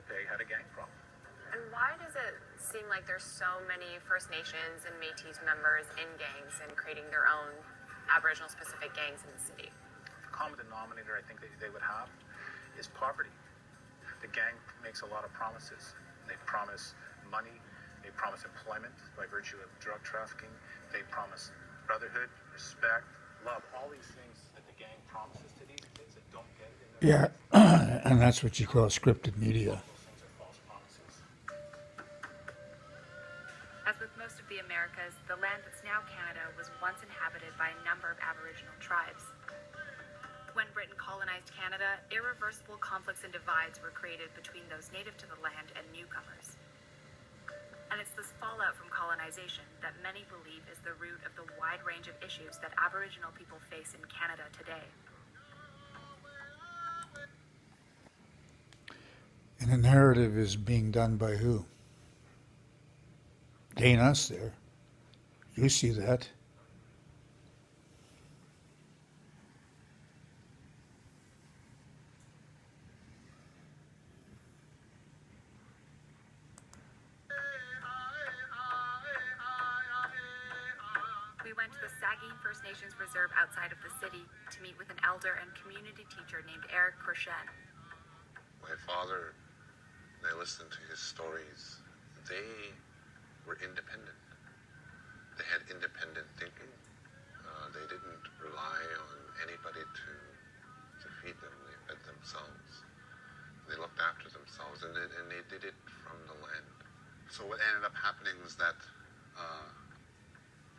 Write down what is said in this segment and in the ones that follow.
Winnipeg had a gang problem. And why does it seem like there's so many First Nations and Métis members in gangs and creating their own Aboriginal specific gangs in the city? The common denominator I think that they would have is poverty. The gang makes a lot of promises. They promise money, they promise employment by virtue of drug trafficking, they promise brotherhood, respect, love, all these things that the gang promises to these kids that don't get it in their Yeah, and that's what you call scripted media. Those things are false promises. As with most of the Americas, the land that's now Canada was once inhabited by a number of Aboriginal tribes. When Britain colonized Canada, irreversible conflicts and divides were created between those native to the land and newcomers. And it's this fallout from colonization that many believe is the root of the wide range of issues that Aboriginal people face in Canada today. And the narrative is being done by who? It ain't us there. You see that. We went to the Saugeen First Nations Reserve outside of the city to meet with an elder and community teacher named Eric Crochette. My father, and I listened to his stories, they were independent. They had independent thinking. They didn't rely on anybody to feed them. They fed themselves. They looked after themselves, and they did it from the land. So what ended up happening was that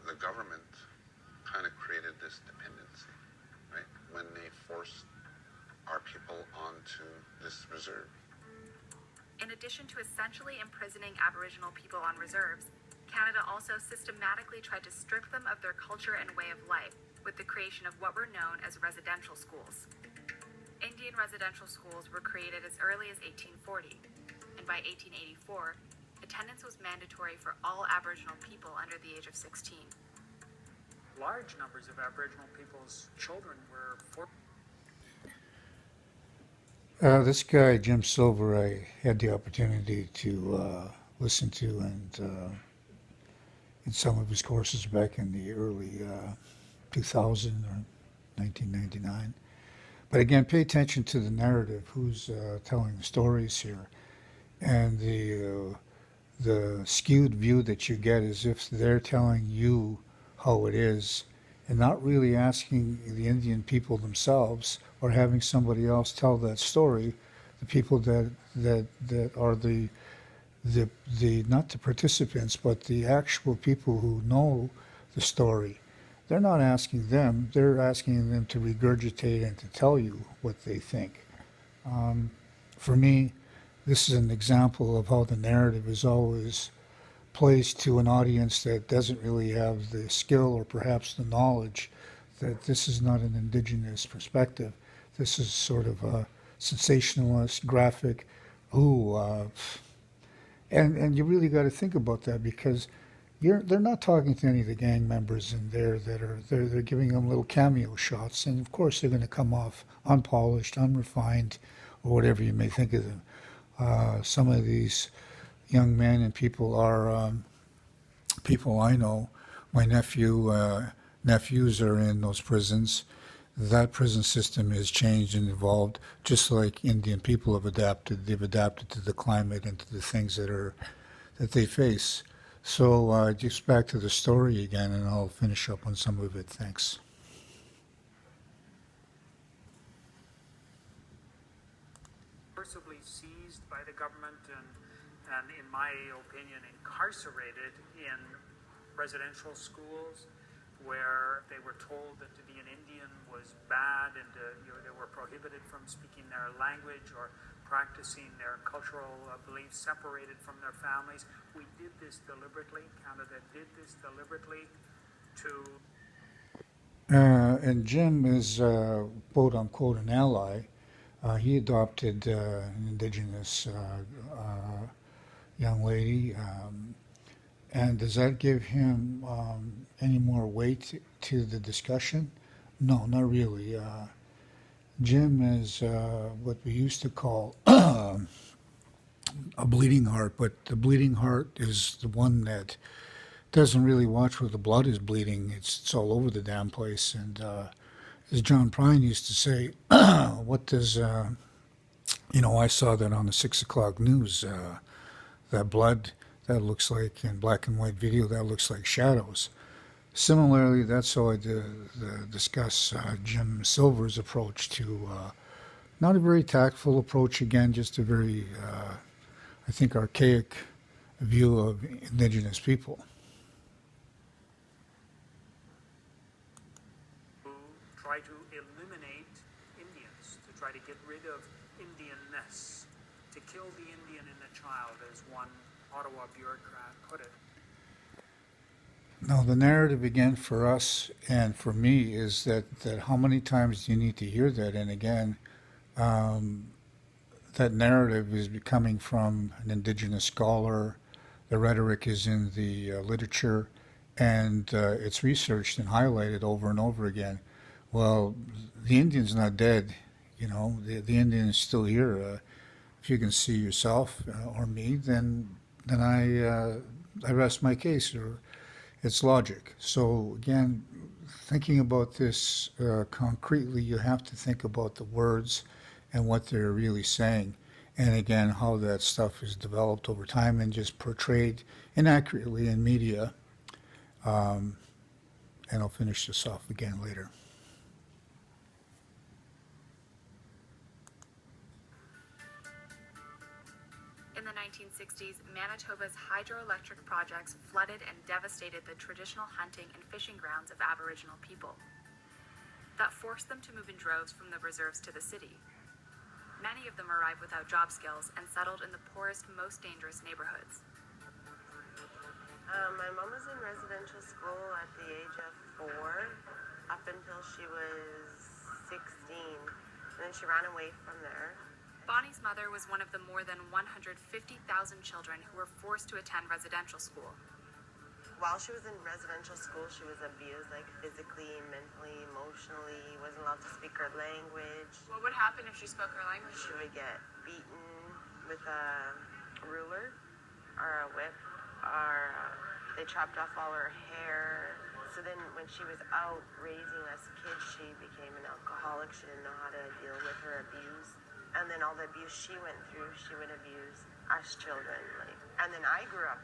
the government kind of created this dependency, right? When they forced our people onto this reserve. In addition to essentially imprisoning Aboriginal people on reserves, Canada also systematically tried to strip them of their culture and way of life with the creation of what were known as residential schools. Indian residential schools were created as early as 1840, and by 1884, attendance was mandatory for all Aboriginal people under the age of 16. Large numbers of Aboriginal people's children were This guy, Jim Silver, I had the opportunity to listen to and in some of his courses back in the early 2000 or 1999. But again, pay attention to the narrative, who's telling the stories here. And the skewed view that you get is if they're telling you how it is and not really asking the Indian people themselves or having somebody else tell that story, the people that are the not the participants, but the actual people who know the story. They're not asking them, they're asking them to regurgitate and to tell you what they think. For me, this is an example of how the narrative is always placed to an audience that doesn't really have the skill or perhaps the knowledge that this is not an Indigenous perspective. This is sort of a sensationalist, graphic, and you really got to think about that because they're not talking to any of the gang members in there that are they're giving them little cameo shots, and of course they're going to come off unpolished, unrefined, or whatever you may think of them. Some of these young men and people are people I know. My nephews are in those prisons. That prison system has changed and evolved, just like Indian people have adapted. They've adapted to the climate and to the things that they face. So just back to the story again, and I'll finish up on some of it. Thanks. forcibly seized by the government and in my opinion, incarcerated in residential schools where they were told that to be an Indian was bad and they were prohibited from speaking their language or practicing their cultural beliefs separated from their families. We did this deliberately. Canada did this deliberately to... And Jim is, quote unquote, an ally. He adopted an Indigenous young lady. And does that give him any more weight to the discussion? No, not really. Jim is what we used to call a bleeding heart, but the bleeding heart is the one that doesn't really watch where the blood is bleeding. It's all over the damn place. And as John Prine used to say, what does, I saw that on the 6 o'clock news, that blood, that looks like, in black and white video, that looks like shadows. Similarly, that's how I discuss Jim Silver's approach to, not a very tactful approach, again, just a very, I think, archaic view of Indigenous people. Who try to eliminate Indians, to try to get rid of Indianness, to kill the Indian in the child, as one Ottawa bureaucrat put it. Now, the narrative again for us and for me is that how many times do you need to hear that? And again, that narrative is coming from an Indigenous scholar. The rhetoric is in the literature, and it's researched and highlighted over and over again. Well, the Indian's not dead. The Indian is still here. If you can see yourself or me, then I rest my case, or it's logic. So again, thinking about this concretely, you have to think about the words and what they're really saying, and again, how that stuff is developed over time and just portrayed inaccurately in media. And I'll finish this off again later. In the 1960s, Manitoba's hydroelectric projects flooded and devastated the traditional hunting and fishing grounds of Aboriginal people. That forced them to move in droves from the reserves to the city. Many of them arrived without job skills and settled in the poorest, most dangerous neighborhoods. My mom was in residential school at the age of 4 up until she was 16. And then she ran away from there. Bonnie's mother was one of the more than 150,000 children who were forced to attend residential school. While she was in residential school, she was abused, like physically, mentally, emotionally, wasn't allowed to speak her language. What would happen if she spoke her language? She would get beaten with a ruler or a whip, or they chopped off all her hair. So then when she was out raising us kids, she became an alcoholic. She didn't know how to deal with her abuse. And then all the abuse she went through, she would abuse us children. And then I grew up